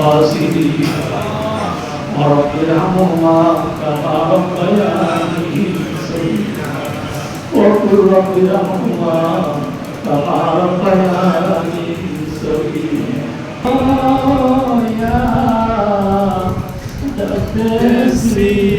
الخاسرين ورب ارحمهما كما ربياني صغيرا وقل رب ارحمهما كما ربياني صغيرا يا تسليم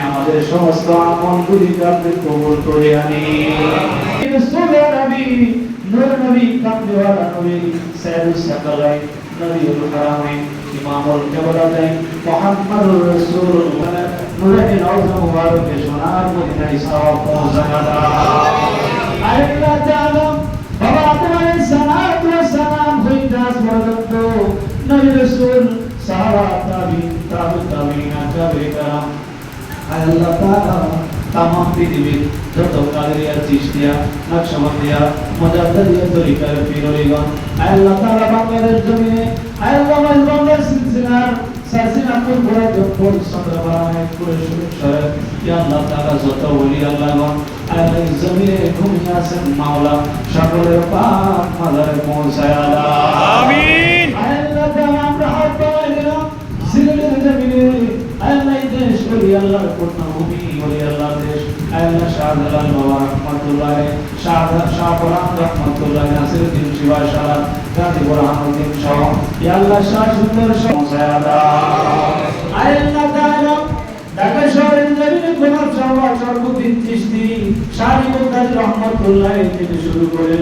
আমাদের সমস্ত আমলগুলিকে আপনি কবুল করে আনিন। নবী নূর নবী কামলিওয়ালা নবী সাইয়্যিদুস সাকালাইন নবীউল হারামাইন ইমামুল কিবলাতাইন মুহাম্মাদুর রাসূলুল্লাহ নূরানি রওজা মুবারকে সোনার মদিনায় সওয়াব পৌঁছায়া দাও। আল্লাহ তাআলা বাবা আদম আলাইহিস সালাতু ওয়াস সালাম হইতে আজ পর্যন্ত নবী রাসূল সাহাবা তাবিঈন তাবিঈন তাবিঈন আল্লাহ তাআলা तमाम পৃথিবীর যত কাদেরিয়া চিশতিয়া নকশবন্দিয়া মুজাদ্দিদিয়া তরিকার পীরগণ আল্লাহ তাআলা বাংলাদেশ জমিনে আল্লাহ মাইজবান্দার সিলসিলার সালসিলাতুল বুরাইদপুর চন্দ্রবাড়ায় পুরো শরীফ ইয়া আল্লাহ তাআলা যত ওলি আল্লাহগণ আল্লাহ জমিনে ঘুমিয়ে আছেন মাওলা সকলের পাক মাজারে পৌঁছায় আমিন। আল্লাহ তাআলা আমরা হাত বাড়াইলাম সিলেটের জমিনে আল্লাহ দেশ ওলি আল্লাহর পূর্ণভূমি ওলি আল্লাহ দেশ আল্লাহ শাহজালাল বাবা রহমাতুল্লাহ শাহপুরান রহমাতুল্লাহ নাসিরউদ্দিন শিবা শাহ গাজী বুরহানুদ্দিন শাহ ইয়া আল্লাহ শাহ সুন্দর শাহজাদা আল্লাহ তাআলা ঢাকা শহরের জমিনে গোলাপ শাহ শরফুদ্দিন চিশতি শাহিবুদ্দার রহমাতুল্লাহ থেকে শুরু করে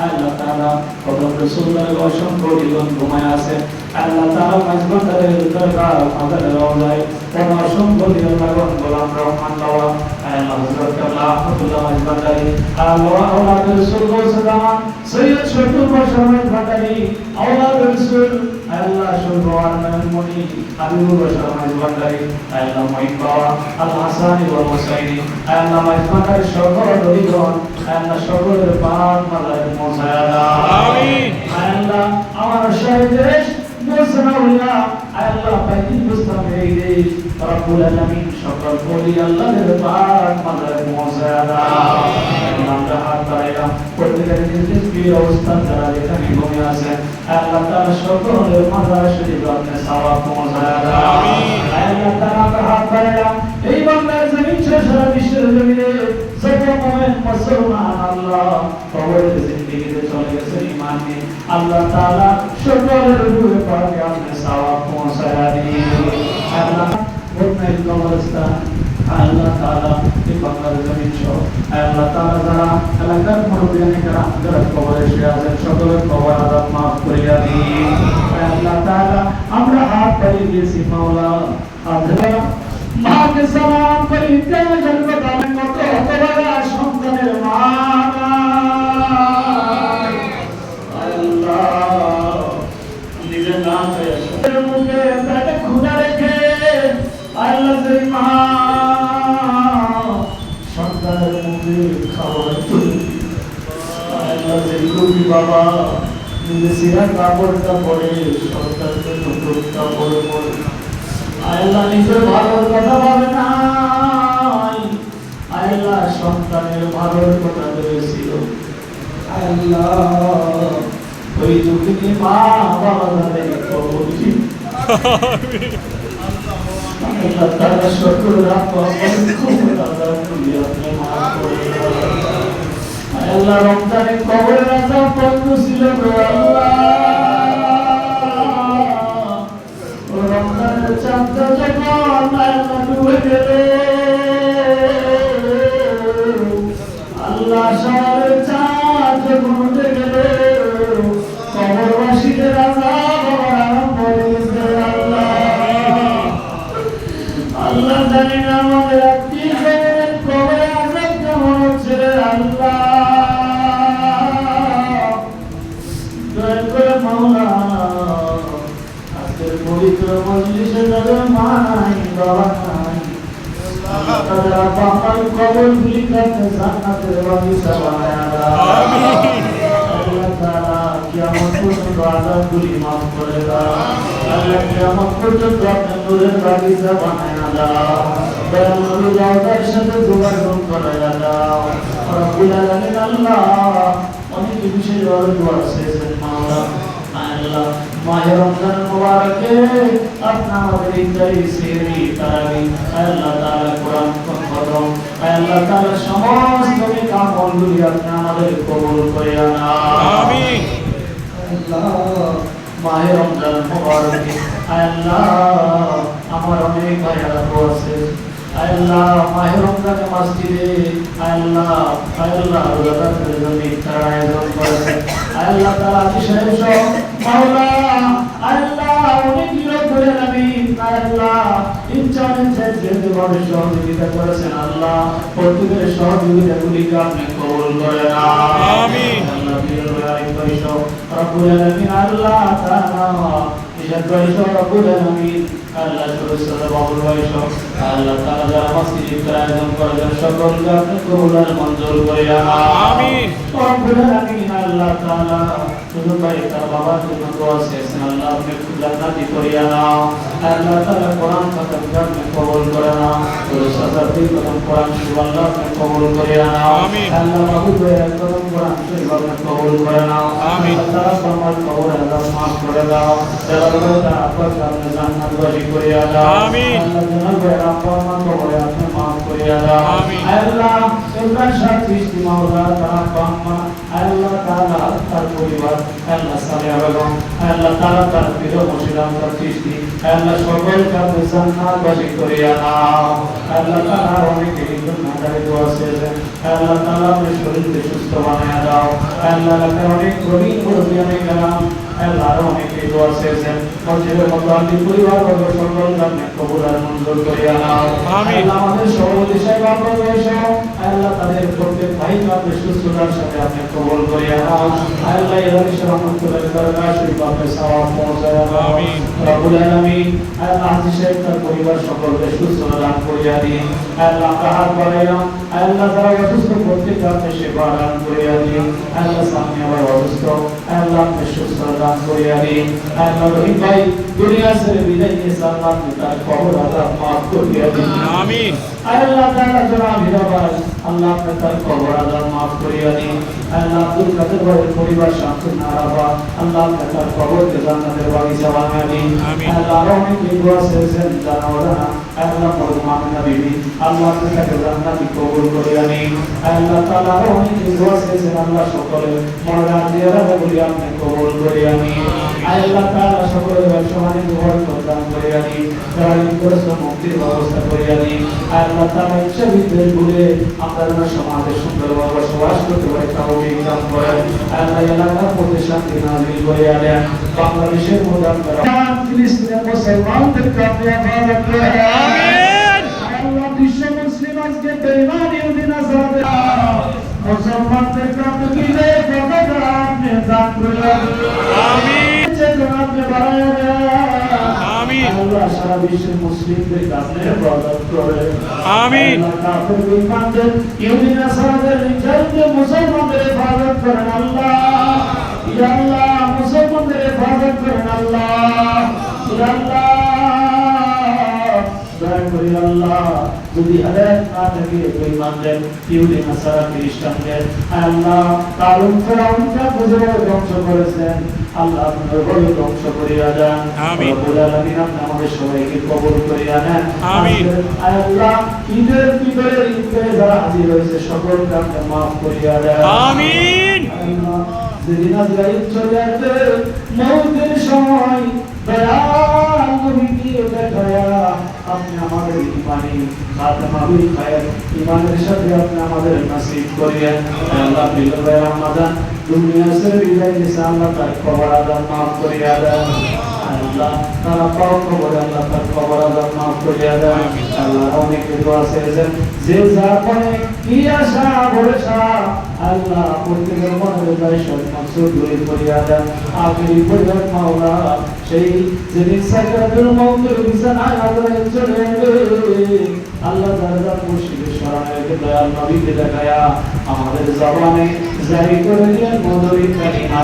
আল্লাহ তাআলা কদম রাসূলুল্লাহর অসংখ্য জীবন ঘুমায় আছে আল্লাহ তাআলা মাঝবান্দারের দরবার মাদারের রওজায় কোন অসংখ্য নির্মাণ গোলাম রহমান বাবা আল্লাহ হযরত আল্লাহুল্লাহ মাঝবান্দারি আল্লাহ আওলাদ রাসূল সাল্লাল্লাহু সৈয়দ শফিউল বাশার মাঝবান্দারি আওলাদ রাসূল আল্লাহ সুবহান মনি হাবিবুর বাশার মাঝবান্দারি আল্লাহ মঈন বাবা আল হাসানি ওয়াল হুসাইনি আল্লাহ মাঝবান্দারি সকল নবীগণ আল্লাহ সকলের পাক মাদারে পৌঁছায় আমিন। আল্লাহ আমার শহীদ দেশ মুসনাউল্লাহ আল্লাহ পাকিন মুস্তাফা এই দেশ রব্বুল আলামিন সকল ওলি আল্লাহর পাক মাদারে পৌঁছায় আমিন। আমরা হাত বাড়াইলাম প্রত্যেকের নিজ প্রিয় অবস্থান যারা এখানে ঘুমিয়ে আছেন আল্লাহ তাআলা সকলের মাদার শরীফ আপনি সওয়াব পৌঁছায় আমিন। আল্লাহ তাআলা আমরা হাত বাড়াইলাম এই বাংলার জমিন সারা বিশ্বের জমিনে যত মুমিন মুসলমান আল্লাহ কবরের জিন্দেগিতে চলে গেছে ঈমান নিয়ে আল্লাহ তাআলা সকলের রূহে পাকে আপনি সওয়াব পৌঁছায়া দিন। আল্লাহ প্রত্যেক কবরস্থান আল্লাহ তাআলা এই বাংলার জমিন সহ আল্লাহ তাআলা যারা এলাকার মুরব্বিয়ান کرام যারা কবরে শুয়ে আছেন সকলের কবর আযাব maaf করিয়া দিন। আল্লাহ তাআলা আমরা হাত বাড়িয়ে দিয়েছি মাওলা আল্লাহ মাকে সালাম করি তেজল বদান কত হতভাগা সন্তানের মা আল্লাহ নিজের নাম পেয়েছে মুখে পেটে ক্ষুধা রেখে আল্লাহ সেই মা সন্তানের মুখে খাবার তুলে আল্লাহ সেই কবি বাবা নিজে সিরা কাপড়টা পরে সন্তানকে নতুন কাপড় পরে আল্লাহ নিজের ভালোর কথা ভাবে নাই আল্লাহ সন্তানের ভালোর কথা ভেবেছিল আল্লাহ ওই দুঃখিনী মা বাবা তাদের কবর দিন। আল্লাহ তাআলা সকল আল্লাহ রমজানে কবরের আযাব বন্ধ ছিল গো আল্লাহ। ও রমজানের চাঁদ যখন আল্লাহ ডুবে গেল, আল্লাহ শহরের চাঁদ যখন উঠে গেল, কবরবাসীদের আযাব আরম্ভ হয়ে গেছে আল্লাহ। আল্লাহ জানি না আমাদের আত্মীয়দের কবরে আযাব কেমন হচ্ছে রে আল্লাহ। দয়া করে মাওলা আজকের পবিত্র মজলিসে যাদের মা নাই বাবা নাই, আল্লাহ তাআলা বাবার কবরগুলি কাছে জান্নাতের বাগিচা বানায়া দাও। আল্লাহ তাআলা কিয়ামত পর্যন্ত আযাবগুলি মাফ করে দাও। আল্লাহ কিয়ামত পর্যন্ত আপনার নূরের বাগিচা বানায়া দাও। দয়াল নবী রওজার সাথে যোগাযোগ করায়া দাও। রব্বুল আলামিন আল্লাহ অনেক বিশেষ দোয়া চেয়েছেন মাওলা। আল্লাহ মাহে রমজান মুবারকে আপনি আমাদের ইফতারি সেহরি তারাবি আল্লাহ তাআলা কোরআন খতম আল্লাহ তাআলা সমস্ত নেক আমলগুলি আপনি আমাদের কবুল করে আমিন। আল্লাহ মাহে রমজান মুবারকে আল্লাহ আমার অনেক ভাইরা আছে আল্লাহ মাহে রমজানে মসজিদে আল্লাহ রোজাদারদের জন্য ইফতার আয়োজন করেছে আল্লাহ তাআলা বিশেষ মাওলা আল্লাহ অনেক লোক বলে নবী আল্লাহ ইচ্ছানুযায়ী যেভাবে সহযোগিতা করেছেন আল্লাহ প্রত্যেকের সহযোগিতাগুলিকে আপনি কবুল করে আমিন। আল্লাহ রব্বুল আলামিন আল্লাহ তাআলা রব্বুল আলামিন আল্লাহ সুরসদ বাবুল ভাইস আল্লাহ তাআলা যারা মসজিদে ইফতার আয়োজন করেছেন সকলকে আপনি কবুল আর মঞ্জুর করে আমিন। রব্বুল আলামিন আল্লাহ তাআলা শুধু ভাই তার বাবার জন্য দোয়া চেয়েছেন আল্লাহ আপনি জান্নাতি করিয়া নাও। আল্লাহ তাআলা কোরআন খতম আপনি কবুল করে নাও। সুরসদ খতম কোরআন আল্লাহ আপনি কবুল করিয়া নাও। আল্লাহ বাবু ভাইয়ের খতম কোরআন আপনি কবুল করে নাও। আল্লাহ তাআলা তোমার কবর আযাব মাফ করে দাও। আল্লাহ আপনাকে আপনি জান্নাত বাসী করিয়া দাও। আমিন। আল্লাহ জানাবে আপনি কবরে আপনি মাফ করিয়া দাও। আমিন। আল্লাহ ইমরান শাহ চিশতি মাওলা তাআলা পাম্মা আল্লাহ তাআলা তার পরিবার আল্লাহ সামিয়া বেগম আল্লাহ তাআলা তার প্রিয় মুর্শিদাম তার চিশতি আল্লাহ সকলকে আপনি জান্নাত বাসী করিয়া দাও। আল্লাহ তাআলা অনেকে নাজারি দোয়া চেয়েছেন আল্লাহ তাআলা আপনি শরীরকে সুস্থ বানায়া দাও। আল্লাহ অনেক গরিব মুরব্বিয়ানে কালাম আল্লাহ অনেকে দোয়া চেয়েছেন মসজিদের মুতাল্লি পরিবার বর্গ সকলকে আপনি কবুল আর মঞ্জুর করিয়া নাও। আমিন। আল্লাহ আমাদের সভাপতি সাহেব আপনাদের সহ আল্লাহ তাদের প্রত্যেক ভাইকে আপনি সুস্থতার সাথে আপনি কবুল করিয়া নাও। আল্লাহ এবারে রহমতুল্লাহ দরবার শরীফ আপনি সওয়াব পৌঁছায়া দাও। আমিন। রব্বুল আলামিন আল্লাহ হাজী সাহেব তার পরিবার সকলকে সুস্থতা দান করিয়া দিন। আল্লাহ আমরা হাত বাড়াইলাম আল্লাহ যারা অসুস্থ প্রত্যেককে আপনি সেবা দান করিয়া দিন। আল্লাহ সামনে আবার অসুস্থ আল্লাহ আপনি সুস্থতা দান করিয়া দিন। আল্লাহ রহিম ভাই দুনিয়া ছেড়ে বিদায় নিয়েছে আল্লাহ আপনি তার কবর আযাব মাফ করিয়া দিন। আমিন। আল্লাহ তাআলা জনাব হীরা ভাই আল্লাহ আপনি তার কবর আযাব মাফ করিয়া দিন। আল্লাহ আব্দুল কাদের ভাইয়ের পরিবার শান্তি নারাবা আল্লাহ আপনি তার কবরকে জান্নাতের বাগিচা বানিয়ে দিন। আল্লাহ অনেক দোয়া চেয়েছেন জানা ওরা আল্লাহ মরহুমা বিবি আল্লাহ আপনি তাকে জান্নাতি কবুল করিয়া নিন। আল্লাহ তাআলা অনেক দোয়া চেয়েছেন আল্লাহ সকলে মরা জিয়ারা বলি আপনি কবুল করিয়া নিন। আল্লাহ তাআলা সকলের ব্যবসা বাণিজ্য প্রদান করিয়া দিন। যারা ইনকরেস্ট মুক্তির ব্যবস্থা করিয়া দিন। আল্লাহ তাআলা ইচ্ছা বিদ্বেষ ভুলে আমরা সমাজে সুন্দরভাবে বসবাস করতে পারি তৌফিক দান করেন। আল্লাহ এলাকার মধ্যে শান্তি নাযিল করিয়া দেন। বাংলাদেশের মধ্যে আপনারা ফিলিস্তিনের মুসলমানদেরকে আপনি হেফাজত করেন। আমিন। আল্লাহ বিশ্ব মুসলিম আজকে বেঈমান ইহুদি নাসারাদের মুসলমানদেরকে আপনি বিজয় পতাকা আপনি দান করেন। আমিন। আপনি বাড়ায়া দেন। আমিন। আল্লাহ সারা বিশ্বের মুসলিমদেরকে আপনি হেফাজত করেন। আমিন। আল্লাহ কাফের বেঈমানদের ইহুদি নাসারাদের নির্যাতিত মুসলমানদের হেফাজত করেন আল্লাহ। ইয়া আল্লাহ মুসলমানদের হেফাজত করেন আল্লাহ। ইয়া আল্লাহ দয়া করি আল্লাহ যদি হেদায়েত না থাকে বেঈমানদের ইহুদি নাসারা খ্রিস্টানদের আল্লাহ কারণ ফেরাউনকে বুঝে ধ্বংস করেছেন আল্লাহ আপনার বলে ধ্বংস করিয়া দেন আমিন রব্বুল আলামিন আপনি আমাদের সবাইকে কবুল করিয়া নেন আমিন আল্লাহ ঈদের ভিতরে ঈদে যারা হাজির হয়েছে সকলকে আপনি মাফ করিয়া দেন আমিন আল্লাহ যেদিন আজরাইল চলে আসবে মউতের সময় দয়াল নবীকে দেখায়া আপনি আমাদের ইমানি খাতমা বিল খায়র ইমানের সাথে আপনি আমাদের নসিব করিয়েন আল্লাহ বিলবে রমাদান দুনিয়া से বিদায় নিয়ে আল্লাহ তার কবর আযাব maaf করিয়া দেন আল্লাহ তারা পাও কবর আল্লাহ তার কবর আযাব maaf করিয়া দেন আল্লাহ অনেকে দোয়া করেছেন যে যা করে কি আশা ভরসা আল্লাহ প্রত্যেকের মনের দায়িত্ব মাকসুদ দূর করিয়া দেন আখিরি পর্যন্ত মাওলা সেই যেদিন সাকরাতুল মউতের বিছানায় আজরাইল চলে আসবে আল্লাহ দরজা মুর্শিদের শরণে দয়াল নবীকে দেখায়া আমাদের জবানে জারি করে দিলেন মধুরী কালিমা